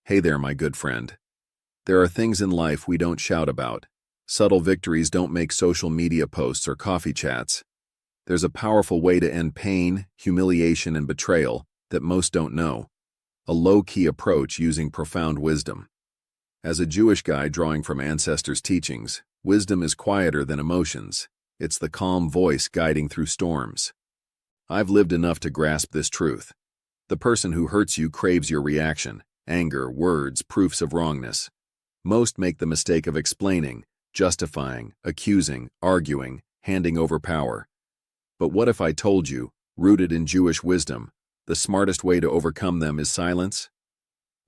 Hey there, my good friend. There are things in life we don't shout about. Subtle victories don't make social media posts or coffee chats. There's a powerful way to end pain, humiliation, and betrayal that most don't know. A low-key approach using profound wisdom. As a Jewish guy drawing from ancestors' teachings, wisdom is quieter than emotions. It's the calm voice guiding through storms. I've lived enough to grasp this truth. The person who hurts you craves your reaction, anger, words, proofs of wrongness. Most make the mistake of explaining, justifying, accusing, arguing, handing over power. But what if I told you, rooted in Jewish wisdom, the smartest way to overcome them is silence?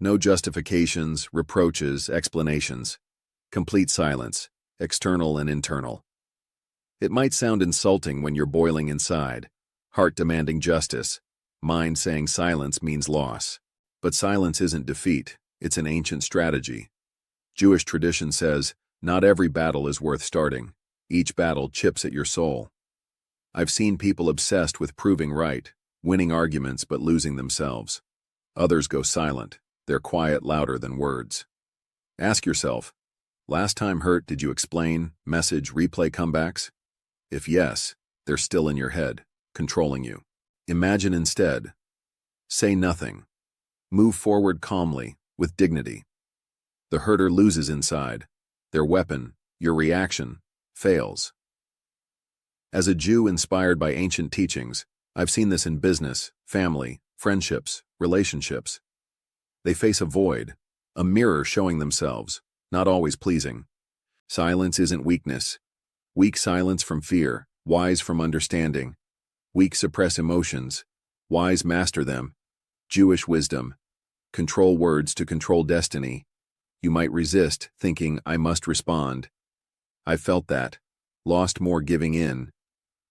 No justifications, reproaches, explanations. Complete silence, external and internal. It might sound insulting when you're boiling inside, heart demanding justice, mind saying silence means loss. But silence isn't defeat, it's an ancient strategy. Jewish tradition says, not every battle is worth starting. Each battle chips at your soul. I've seen people obsessed with proving right, winning arguments but losing themselves. Others go silent, their quiet louder than words. Ask yourself, last time hurt did you explain, message, replay comebacks? If yes, they're still in your head, controlling you. Imagine instead. Say nothing. Move forward calmly, with dignity. The hurter loses inside. Their weapon, your reaction, fails. As a Jew inspired by ancient teachings, I've seen this in business, family, friendships, relationships. They face a void, a mirror showing themselves, not always pleasing. Silence isn't weakness. Weak silence from fear, wise from understanding. Weak suppress emotions, wise master them. Jewish wisdom. Control words to control destiny. You might resist, thinking, I must respond. I've felt that. Lost more giving in.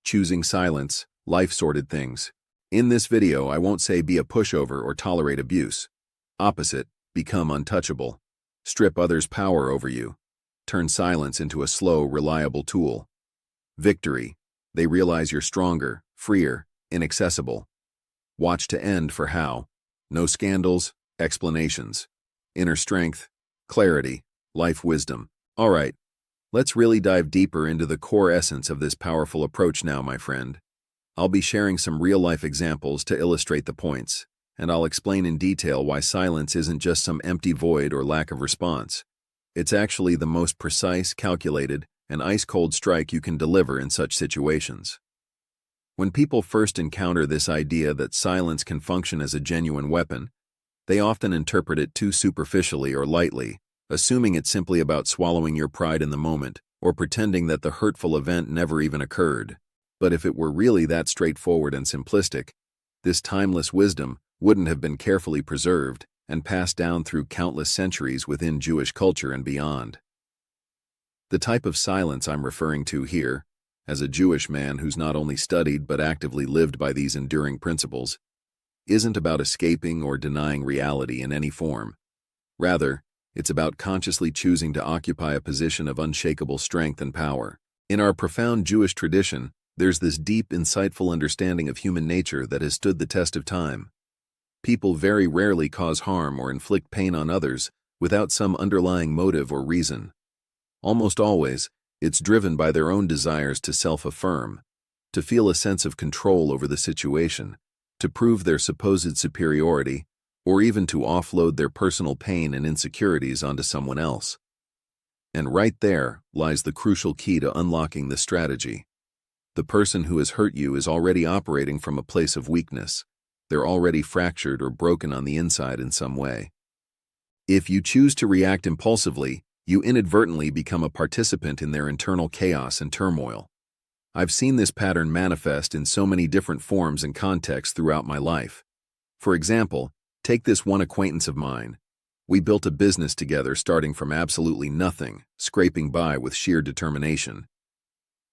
Choosing silence, life-sorted things. In this video, I won't say be a pushover or tolerate abuse. Opposite, become untouchable. Strip others' power over you. Turn silence into a slow, reliable tool. Victory. They realize you're stronger, freer, inaccessible. Watch to end for how. No scandals, explanations. Inner strength, clarity, life wisdom. All right, let's really dive deeper into the core essence of this powerful approach now, my friend. I'll be sharing some real-life examples to illustrate the points, and I'll explain in detail why silence isn't just some empty void or lack of response. It's actually the most precise, calculated, and ice-cold strike you can deliver in such situations. When people first encounter this idea that silence can function as a genuine weapon, they often interpret it too superficially or lightly, assuming it's simply about swallowing your pride in the moment or pretending that the hurtful event never even occurred. But if it were really that straightforward and simplistic, this timeless wisdom wouldn't have been carefully preserved and passed down through countless centuries within Jewish culture and beyond. The type of silence I'm referring to here, as a Jewish man who's not only studied but actively lived by these enduring principles, isn't about escaping or denying reality in any form. Rather, it's about consciously choosing to occupy a position of unshakable strength and power. In our profound Jewish tradition, there's this deep, insightful understanding of human nature that has stood the test of time. People very rarely cause harm or inflict pain on others without some underlying motive or reason. Almost always, it's driven by their own desires to self-affirm, to feel a sense of control over the situation, to prove their supposed superiority, or even to offload their personal pain and insecurities onto someone else. And right there lies the crucial key to unlocking the strategy. The person who has hurt you is already operating from a place of weakness. They're already fractured or broken on the inside in some way. If you choose to react impulsively, you inadvertently become a participant in their internal chaos and turmoil. I've seen this pattern manifest in so many different forms and contexts throughout my life. For example, take this one acquaintance of mine. We built a business together starting from absolutely nothing, scraping by with sheer determination.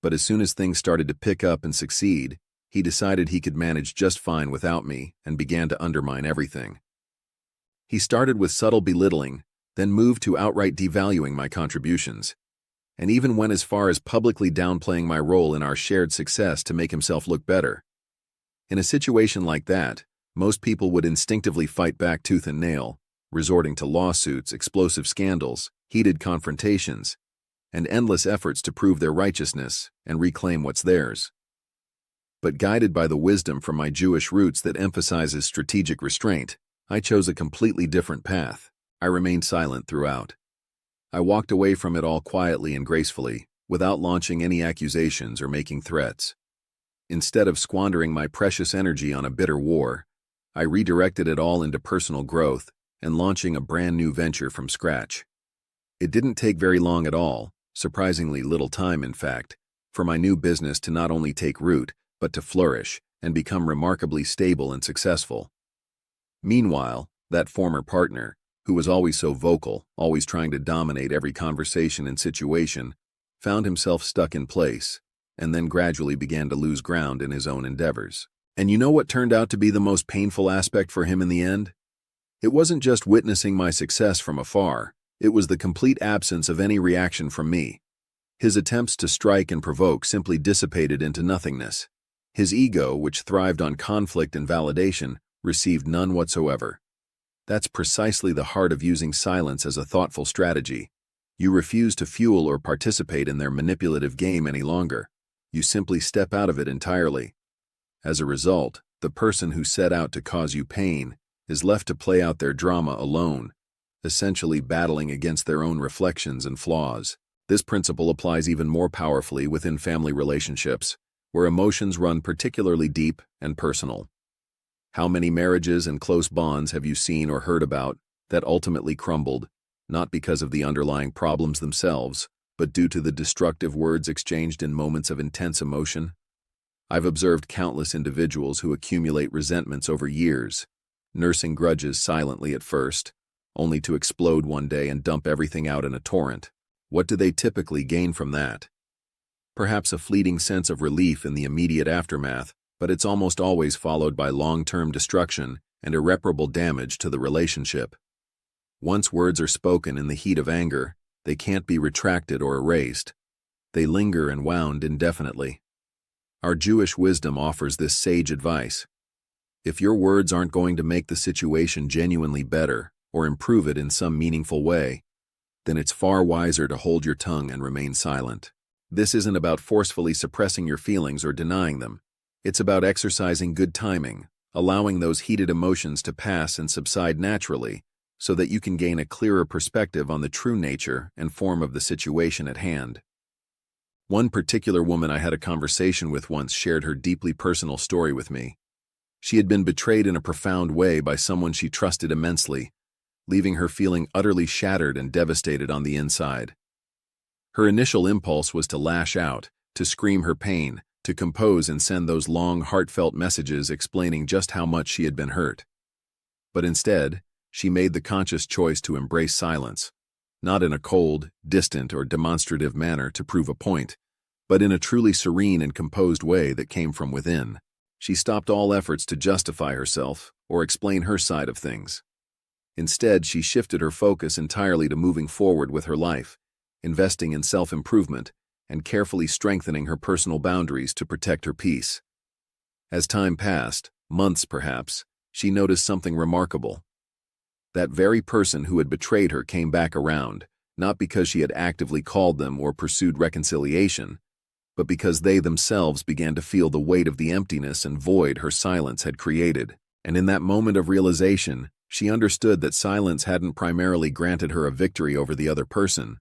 But as soon as things started to pick up and succeed, he decided he could manage just fine without me and began to undermine everything. He started with subtle belittling, then moved to outright devaluing my contributions, and even went as far as publicly downplaying my role in our shared success to make himself look better. In a situation like that, most people would instinctively fight back tooth and nail, resorting to lawsuits, explosive scandals, heated confrontations, and endless efforts to prove their righteousness and reclaim what's theirs. But guided by the wisdom from my Jewish roots that emphasizes strategic restraint, I chose a completely different path. I remained silent throughout. I walked away from it all quietly and gracefully, without launching any accusations or making threats. Instead of squandering my precious energy on a bitter war, I redirected it all into personal growth and launching a brand new venture from scratch. It didn't take very long at all, surprisingly little time in fact, for my new business to not only take root, but to flourish and become remarkably stable and successful. Meanwhile, that former partner, who was always so vocal, always trying to dominate every conversation and situation, found himself stuck in place, and then gradually began to lose ground in his own endeavors. And you know what turned out to be the most painful aspect for him in the end? It wasn't just witnessing my success from afar, it was the complete absence of any reaction from me. His attempts to strike and provoke simply dissipated into nothingness. His ego, which thrived on conflict and validation, received none whatsoever. That's precisely the heart of using silence as a thoughtful strategy. You refuse to fuel or participate in their manipulative game any longer. You simply step out of it entirely. As a result, the person who set out to cause you pain is left to play out their drama alone, essentially battling against their own reflections and flaws. This principle applies even more powerfully within family relationships, where emotions run particularly deep and personal. How many marriages and close bonds have you seen or heard about that ultimately crumbled, not because of the underlying problems themselves, but due to the destructive words exchanged in moments of intense emotion? I've observed countless individuals who accumulate resentments over years, nursing grudges silently at first, only to explode one day and dump everything out in a torrent. What do they typically gain from that? Perhaps a fleeting sense of relief in the immediate aftermath, but it's almost always followed by long-term destruction and irreparable damage to the relationship. Once words are spoken in the heat of anger, they can't be retracted or erased. They linger and wound indefinitely. Our Jewish wisdom offers this sage advice. If your words aren't going to make the situation genuinely better or improve it in some meaningful way, then it's far wiser to hold your tongue and remain silent. This isn't about forcefully suppressing your feelings or denying them. It's about exercising good timing, allowing those heated emotions to pass and subside naturally, so that you can gain a clearer perspective on the true nature and form of the situation at hand. One particular woman I had a conversation with once shared her deeply personal story with me. She had been betrayed in a profound way by someone she trusted immensely, leaving her feeling utterly shattered and devastated on the inside. Her initial impulse was to lash out, to scream her pain, to compose and send those long, heartfelt messages explaining just how much she had been hurt. But instead, she made the conscious choice to embrace silence, not in a cold, distant, or demonstrative manner to prove a point, but in a truly serene and composed way that came from within. She stopped all efforts to justify herself or explain her side of things. Instead, she shifted her focus entirely to moving forward with her life, investing in self-improvement, and carefully strengthening her personal boundaries to protect her peace. As time passed, months perhaps, she noticed something remarkable. That very person who had betrayed her came back around, not because she had actively called them or pursued reconciliation, but because they themselves began to feel the weight of the emptiness and void her silence had created. And in that moment of realization, she understood that silence hadn't primarily granted her a victory over the other person.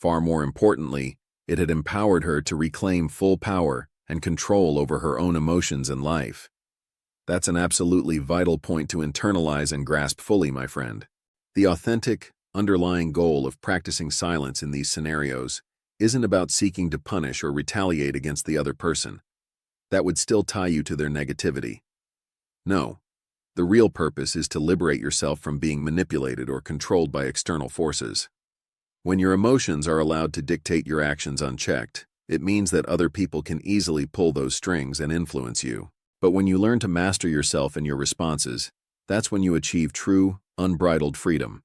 Far more importantly, it had empowered her to reclaim full power and control over her own emotions and life. That's an absolutely vital point to internalize and grasp fully, my friend. The authentic, underlying goal of practicing silence in these scenarios isn't about seeking to punish or retaliate against the other person. That would still tie you to their negativity. No, the real purpose is to liberate yourself from being manipulated or controlled by external forces. When your emotions are allowed to dictate your actions unchecked, it means that other people can easily pull those strings and influence you. But when you learn to master yourself and your responses, that's when you achieve true, unbridled freedom.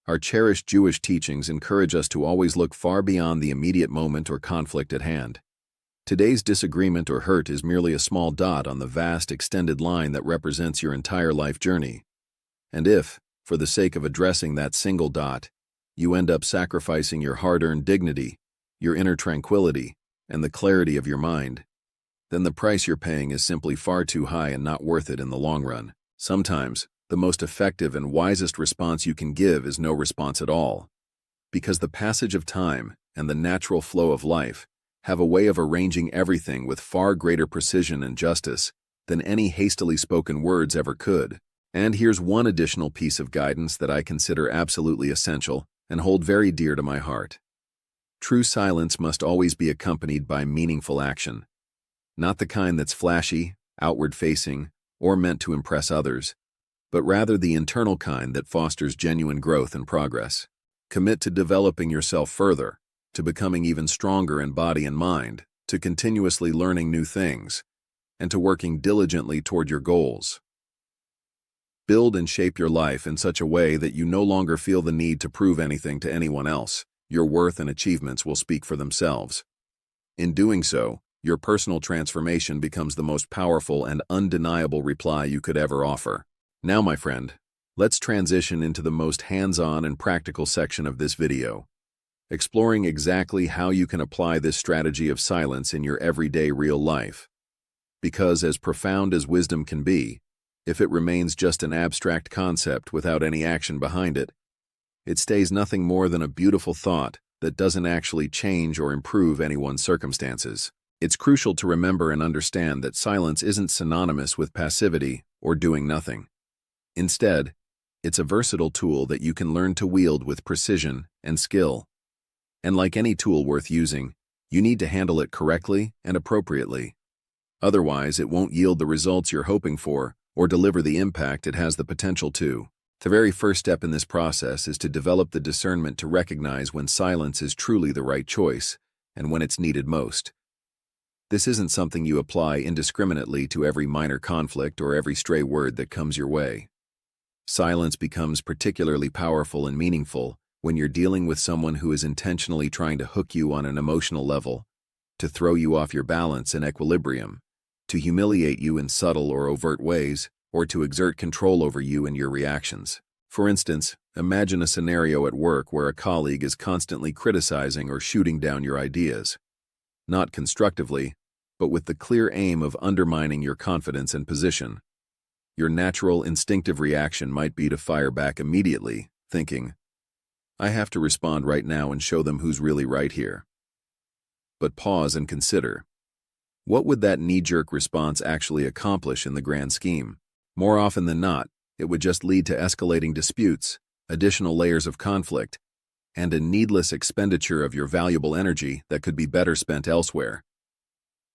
Our cherished Jewish teachings encourage us to always look far beyond the immediate moment or conflict at hand. Today's disagreement or hurt is merely a small dot on the vast, extended line that represents your entire life journey. And if, For the sake of addressing that single dot, you end up sacrificing your hard-earned dignity, your inner tranquility, and the clarity of your mind. Then the price you're paying is simply far too high and not worth it in the long run. Sometimes, the most effective and wisest response you can give is no response at all. Because the passage of time and the natural flow of life have a way of arranging everything with far greater precision and justice than any hastily spoken words ever could. And here's one additional piece of guidance that I consider absolutely essential and hold very dear to my heart. True silence must always be accompanied by meaningful action. Not the kind that's flashy, outward-facing, or meant to impress others, but rather the internal kind that fosters genuine growth and progress. Commit to developing yourself further, to becoming even stronger in body and mind, to continuously learning new things, and to working diligently toward your goals. Build and shape your life in such a way that you no longer feel the need to prove anything to anyone else. Your worth and achievements will speak for themselves. In doing so, your personal transformation becomes the most powerful and undeniable reply you could ever offer. Now, my friend, let's transition into the most hands-on and practical section of this video, exploring exactly how you can apply this strategy of silence in your everyday real life. Because as profound as wisdom can be, if it remains just an abstract concept without any action behind it, it stays nothing more than a beautiful thought that doesn't actually change or improve anyone's circumstances. It's crucial to remember and understand that silence isn't synonymous with passivity or doing nothing. Instead, it's a versatile tool that you can learn to wield with precision and skill. And like any tool worth using, you need to handle it correctly and appropriately. Otherwise, it won't yield the results you're hoping for or deliver the impact it has the potential to. The very first step in this process is to develop the discernment to recognize when silence is truly the right choice and when it's needed most. This isn't something you apply indiscriminately to every minor conflict or every stray word that comes your way. Silence becomes particularly powerful and meaningful when you're dealing with someone who is intentionally trying to hook you on an emotional level, to throw you off your balance and equilibrium, to humiliate you in subtle or overt ways, or to exert control over you and your reactions. For instance, imagine a scenario at work where a colleague is constantly criticizing or shooting down your ideas. Not constructively, but with the clear aim of undermining your confidence and position. Your natural, instinctive reaction might be to fire back immediately, thinking, "I have to respond right now and show them who's really right here." But pause and consider. What would that knee-jerk response actually accomplish in the grand scheme? More often than not, it would just lead to escalating disputes, additional layers of conflict, and a needless expenditure of your valuable energy that could be better spent elsewhere.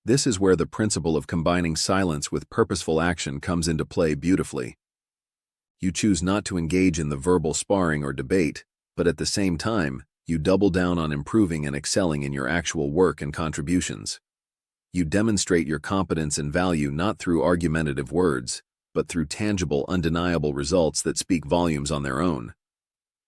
This is where the principle of combining silence with purposeful action comes into play beautifully. You choose not to engage in the verbal sparring or debate, but at the same time, you double down on improving and excelling in your actual work and contributions. You demonstrate your competence and value not through argumentative words, but through tangible, undeniable results that speak volumes on their own.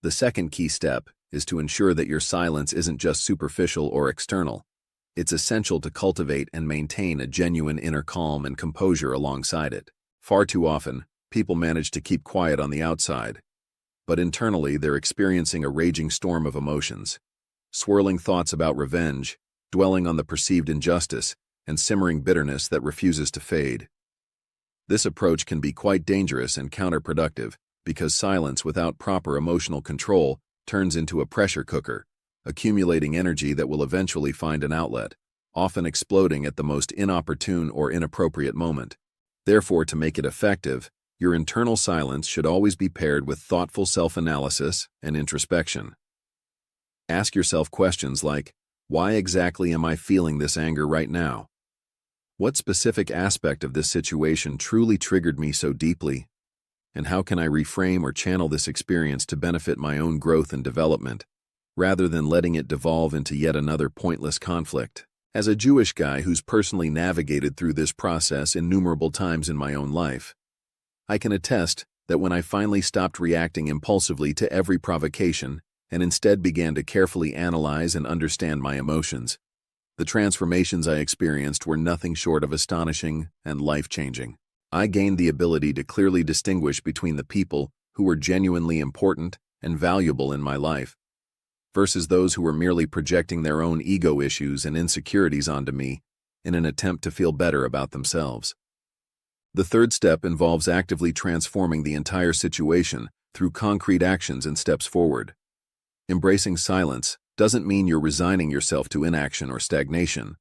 The second key step is to ensure that your silence isn't just superficial or external. It's essential to cultivate and maintain a genuine inner calm and composure alongside it. Far too often, people manage to keep quiet on the outside, but internally they're experiencing a raging storm of emotions, swirling thoughts about revenge, dwelling on the perceived injustice, and simmering bitterness that refuses to fade. This approach can be quite dangerous and counterproductive because silence without proper emotional control turns into a pressure cooker, accumulating energy that will eventually find an outlet, often exploding at the most inopportune or inappropriate moment. Therefore, to make it effective, your internal silence should always be paired with thoughtful self-analysis and introspection. Ask yourself questions like, why exactly am I feeling this anger right now? What specific aspect of this situation truly triggered me so deeply? And how can I reframe or channel this experience to benefit my own growth and development, rather than letting it devolve into yet another pointless conflict? As a Jewish guy who's personally navigated through this process innumerable times in my own life, I can attest that when I finally stopped reacting impulsively to every provocation and instead began to carefully analyze and understand my emotions, the transformations I experienced were nothing short of astonishing and life-changing. I gained the ability to clearly distinguish between the people who were genuinely important and valuable in my life, versus those who were merely projecting their own ego issues and insecurities onto me in an attempt to feel better about themselves. The third step involves actively transforming the entire situation through concrete actions and steps forward. Embracing silence doesn't mean you're resigning yourself to inaction or stagnation.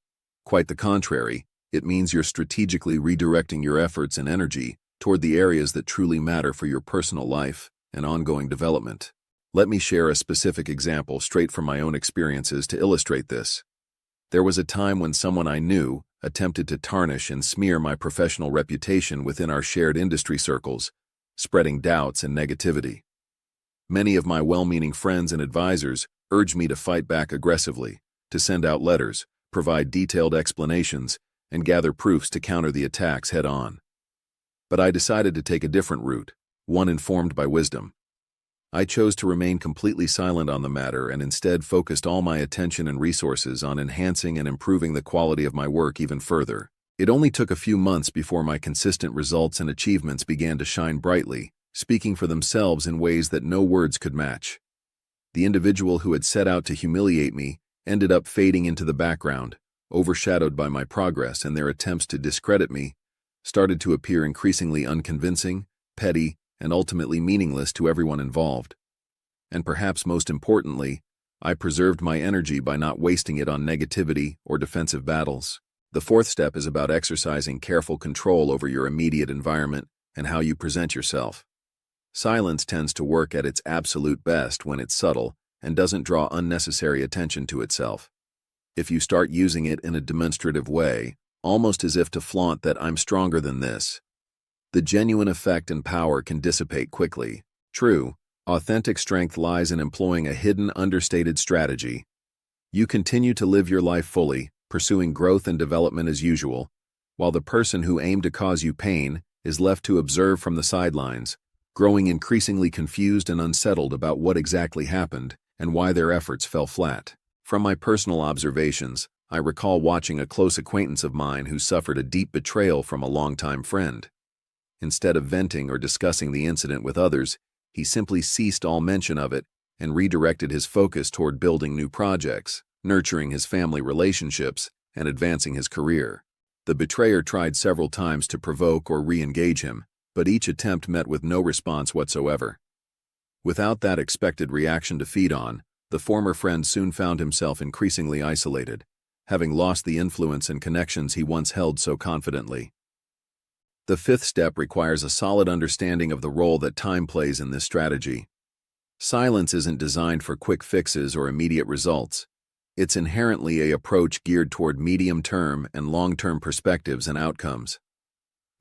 Quite the contrary, it means you're strategically redirecting your efforts and energy toward the areas that truly matter for your personal life and ongoing development. Let me share a specific example straight from my own experiences to illustrate this. There was a time when someone I knew attempted to tarnish and smear my professional reputation within our shared industry circles, spreading doubts and negativity. Many of my well-meaning friends and advisors urged me to fight back aggressively, to send out letters, provide detailed explanations, and gather proofs to counter the attacks head-on. But I decided to take a different route, one informed by wisdom. I chose to remain completely silent on the matter and instead focused all my attention and resources on enhancing and improving the quality of my work even further. It only took a few months before my consistent results and achievements began to shine brightly, speaking for themselves in ways that no words could match. The individual who had set out to humiliate me ended up fading into the background, overshadowed by my progress, and their attempts to discredit me started to appear increasingly unconvincing, petty, and ultimately meaningless to everyone involved. And perhaps most importantly, I preserved my energy by not wasting it on negativity or defensive battles. The fourth step is about exercising careful control over your immediate environment and how you present yourself. Silence tends to work at its absolute best when it's subtle and doesn't draw unnecessary attention to itself. If you start using it in a demonstrative way, almost as if to flaunt that I'm stronger than this, the genuine effect and power can dissipate quickly. True, authentic strength lies in employing a hidden, understated strategy. You continue to live your life fully, pursuing growth and development as usual, while the person who aimed to cause you pain is left to observe from the sidelines, growing increasingly confused and unsettled about what exactly happened and why their efforts fell flat. From my personal observations, I recall watching a close acquaintance of mine who suffered a deep betrayal from a longtime friend. Instead of venting or discussing the incident with others, he simply ceased all mention of it and redirected his focus toward building new projects, nurturing his family relationships, and advancing his career. The betrayer tried several times to provoke or re-engage him, but each attempt met with no response whatsoever. Without that expected reaction to feed on, the former friend soon found himself increasingly isolated, having lost the influence and connections he once held so confidently. The fifth step requires a solid understanding of the role that time plays in this strategy. Silence isn't designed for quick fixes or immediate results. It's inherently an approach geared toward medium-term and long-term perspectives and outcomes.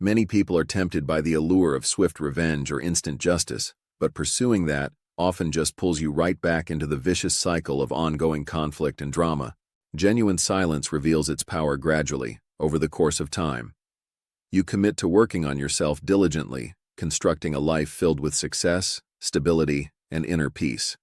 Many people are tempted by the allure of swift revenge or instant justice, but pursuing that often just pulls you right back into the vicious cycle of ongoing conflict and drama. Genuine silence reveals its power gradually, over the course of time. You commit to working on yourself diligently, constructing a life filled with success, stability, and inner peace.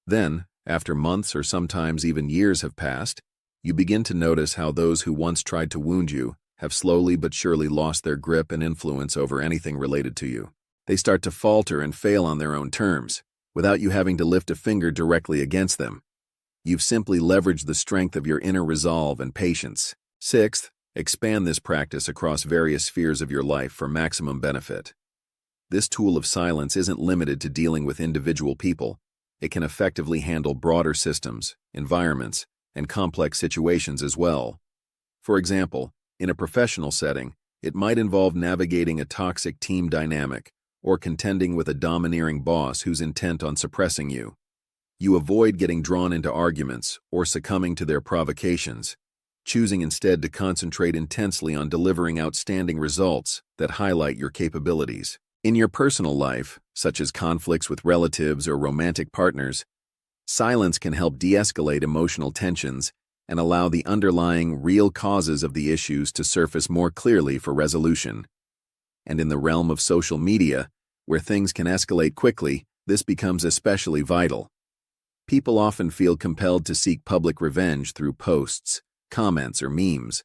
Then, after months or sometimes even years have passed, you begin to notice how those who once tried to wound you have slowly but surely lost their grip and influence over anything related to you. They start to falter and fail on their own terms, without you having to lift a finger directly against them. You've simply leveraged the strength of your inner resolve and patience. Sixth, expand this practice across various spheres of your life for maximum benefit. This tool of silence isn't limited to dealing with individual people. It can effectively handle broader systems, environments, and complex situations as well. For example, in a professional setting, it might involve navigating a toxic team dynamic or contending with a domineering boss who's intent on suppressing you. You avoid getting drawn into arguments or succumbing to their provocations, choosing instead to concentrate intensely on delivering outstanding results that highlight your capabilities. In your personal life, such as conflicts with relatives or romantic partners, silence can help de-escalate emotional tensions and allow the underlying real causes of the issues to surface more clearly for resolution. And in the realm of social media, where things can escalate quickly, this becomes especially vital. People often feel compelled to seek public revenge through posts, comments, or memes,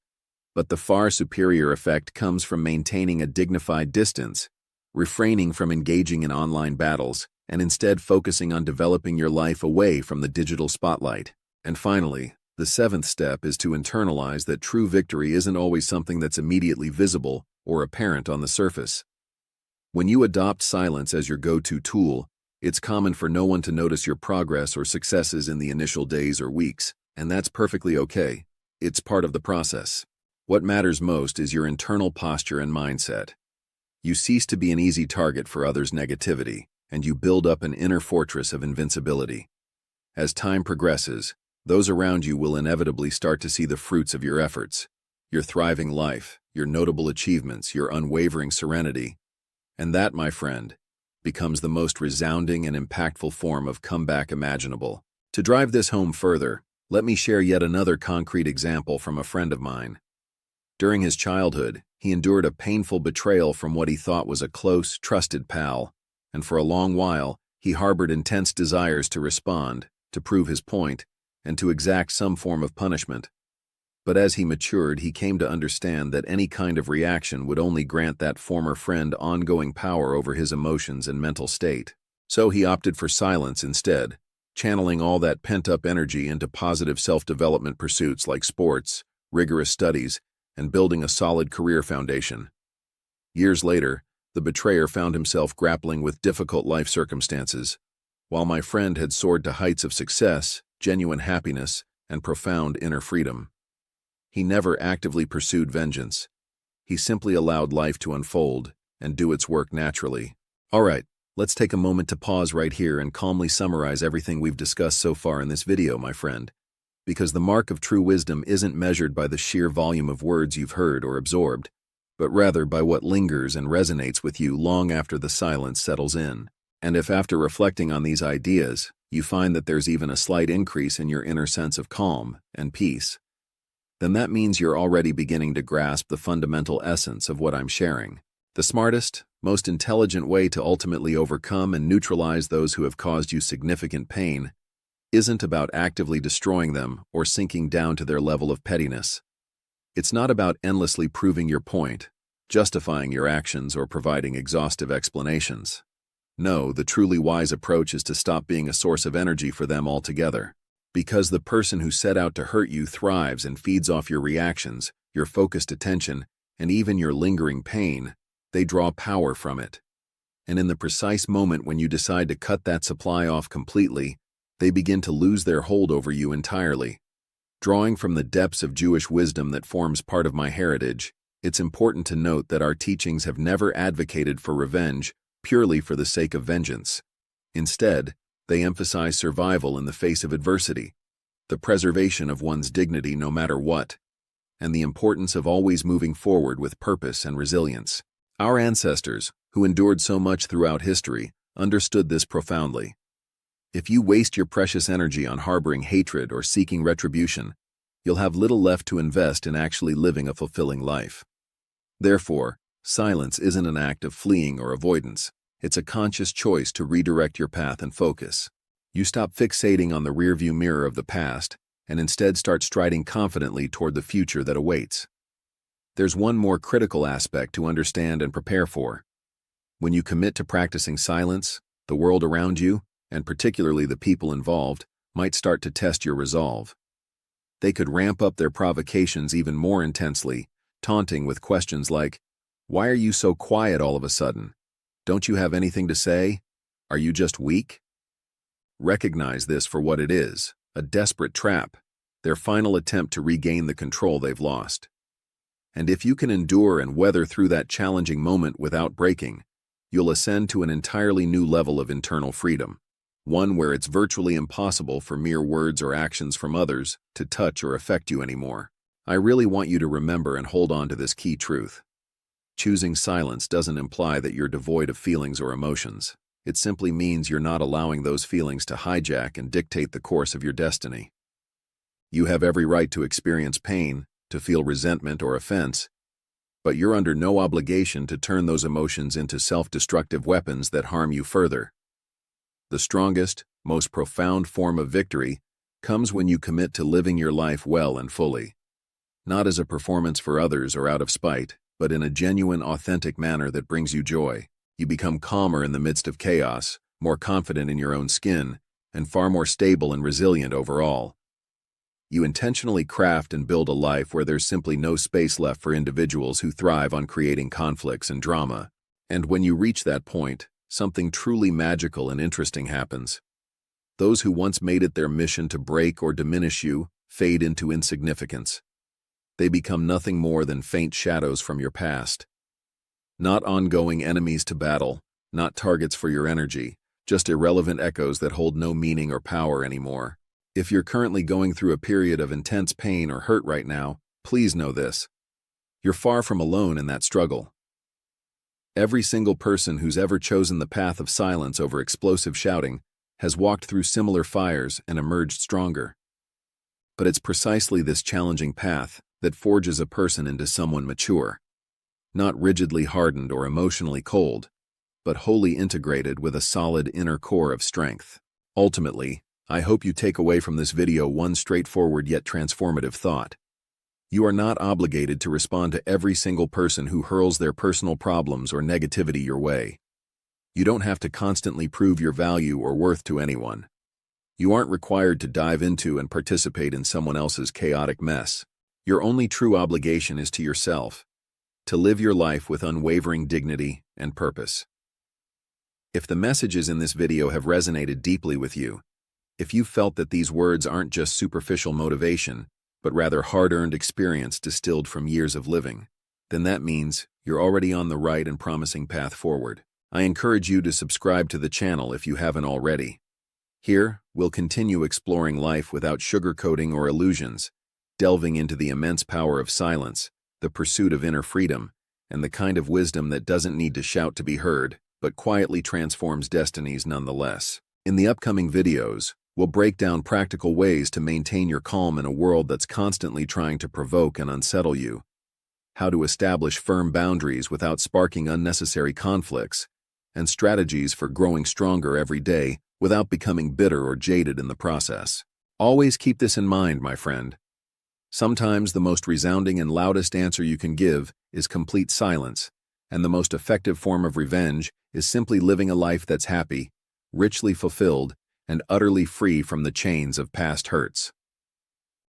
but the far superior effect comes from maintaining a dignified distance, refraining from engaging in online battles, and instead focusing on developing your life away from the digital spotlight. And finally, the seventh step is to internalize that true victory isn't always something that's immediately visible or apparent on the surface. When you adopt silence as your go-to tool, it's common for no one to notice your progress or successes in the initial days or weeks, and that's perfectly okay. It's part of the process. What matters most is your internal posture and mindset. You cease to be an easy target for others' negativity, and you build up an inner fortress of invincibility. As time progresses, those around you will inevitably start to see the fruits of your efforts, your thriving life, your notable achievements, your unwavering serenity. And that, my friend, becomes the most resounding and impactful form of comeback imaginable. To drive this home further, let me share yet another concrete example from a friend of mine. During his childhood, he endured a painful betrayal from what he thought was a close, trusted pal, and for a long while, he harbored intense desires to respond, to prove his point, and to exact some form of punishment. But as he matured, he came to understand that any kind of reaction would only grant that former friend ongoing power over his emotions and mental state. So he opted for silence instead, channeling all that pent-up energy into positive self-development pursuits like sports, rigorous studies, and building a solid career foundation. Years later, the betrayer found himself grappling with difficult life circumstances, while my friend had soared to heights of success, genuine happiness, and profound inner freedom. He never actively pursued vengeance. He simply allowed life to unfold and do its work naturally. All right, let's take a moment to pause right here and calmly summarize everything we've discussed so far in this video, my friend. Because the mark of true wisdom isn't measured by the sheer volume of words you've heard or absorbed, but rather by what lingers and resonates with you long after the silence settles in. And if after reflecting on these ideas, you find that there's even a slight increase in your inner sense of calm and peace, then that means you're already beginning to grasp the fundamental essence of what I'm sharing. The smartest, most intelligent way to ultimately overcome and neutralize those who have caused you significant pain isn't about actively destroying them or sinking down to their level of pettiness. It's not about endlessly proving your point, justifying your actions, or providing exhaustive explanations. No, the truly wise approach is to stop being a source of energy for them altogether. Because the person who set out to hurt you thrives and feeds off your reactions, your focused attention, and even your lingering pain, they draw power from it. And in the precise moment when you decide to cut that supply off completely, they begin to lose their hold over you entirely. Drawing from the depths of Jewish wisdom that forms part of my heritage, it's important to note that our teachings have never advocated for revenge purely for the sake of vengeance. Instead, they emphasize survival in the face of adversity, the preservation of one's dignity no matter what, and the importance of always moving forward with purpose and resilience. Our ancestors, who endured so much throughout history, understood this profoundly. If you waste your precious energy on harboring hatred or seeking retribution, you'll have little left to invest in actually living a fulfilling life. Therefore, silence isn't an act of fleeing or avoidance. It's a conscious choice to redirect your path and focus. You stop fixating on the rearview mirror of the past and instead start striding confidently toward the future that awaits. There's one more critical aspect to understand and prepare for. When you commit to practicing silence, the world around you, and particularly the people involved, might start to test your resolve. They could ramp up their provocations even more intensely, taunting with questions like, "Why are you so quiet all of a sudden? Don't you have anything to say? Are you just weak?" Recognize this for what it is, a desperate trap, their final attempt to regain the control they've lost. And if you can endure and weather through that challenging moment without breaking, you'll ascend to an entirely new level of internal freedom, one where it's virtually impossible for mere words or actions from others to touch or affect you anymore. I really want you to remember and hold on to this key truth. Choosing silence doesn't imply that you're devoid of feelings or emotions. It simply means you're not allowing those feelings to hijack and dictate the course of your destiny. You have every right to experience pain, to feel resentment or offense, but you're under no obligation to turn those emotions into self-destructive weapons that harm you further. The strongest, most profound form of victory comes when you commit to living your life well and fully, not as a performance for others or out of spite, but in a genuine, authentic manner that brings you joy. You become calmer in the midst of chaos, more confident in your own skin, and far more stable and resilient overall. You intentionally craft and build a life where there's simply no space left for individuals who thrive on creating conflicts and drama. And when you reach that point, something truly magical and interesting happens. Those who once made it their mission to break or diminish you fade into insignificance. They become nothing more than faint shadows from your past. Not ongoing enemies to battle, not targets for your energy, just irrelevant echoes that hold no meaning or power anymore. If you're currently going through a period of intense pain or hurt right now, please know this. You're far from alone in that struggle. Every single person who's ever chosen the path of silence over explosive shouting has walked through similar fires and emerged stronger. But it's precisely this challenging path that forges a person into someone mature. Not rigidly hardened or emotionally cold, but wholly integrated with a solid inner core of strength. Ultimately, I hope you take away from this video one straightforward yet transformative thought. You are not obligated to respond to every single person who hurls their personal problems or negativity your way. You don't have to constantly prove your value or worth to anyone. You aren't required to dive into and participate in someone else's chaotic mess. Your only true obligation is to yourself, to live your life with unwavering dignity and purpose. If the messages in this video have resonated deeply with you, if you felt that these words aren't just superficial motivation, but rather hard-earned experience distilled from years of living, then that means you're already on the right and promising path forward. I encourage you to subscribe to the channel if you haven't already. Here, we'll continue exploring life without sugarcoating or illusions, delving into the immense power of silence, the pursuit of inner freedom, and the kind of wisdom that doesn't need to shout to be heard, but quietly transforms destinies nonetheless. In the upcoming videos, we'll break down practical ways to maintain your calm in a world that's constantly trying to provoke and unsettle you, how to establish firm boundaries without sparking unnecessary conflicts, and strategies for growing stronger every day without becoming bitter or jaded in the process. Always keep this in mind, my friend. Sometimes the most resounding and loudest answer you can give is complete silence, and the most effective form of revenge is simply living a life that's happy, richly fulfilled, and utterly free from the chains of past hurts.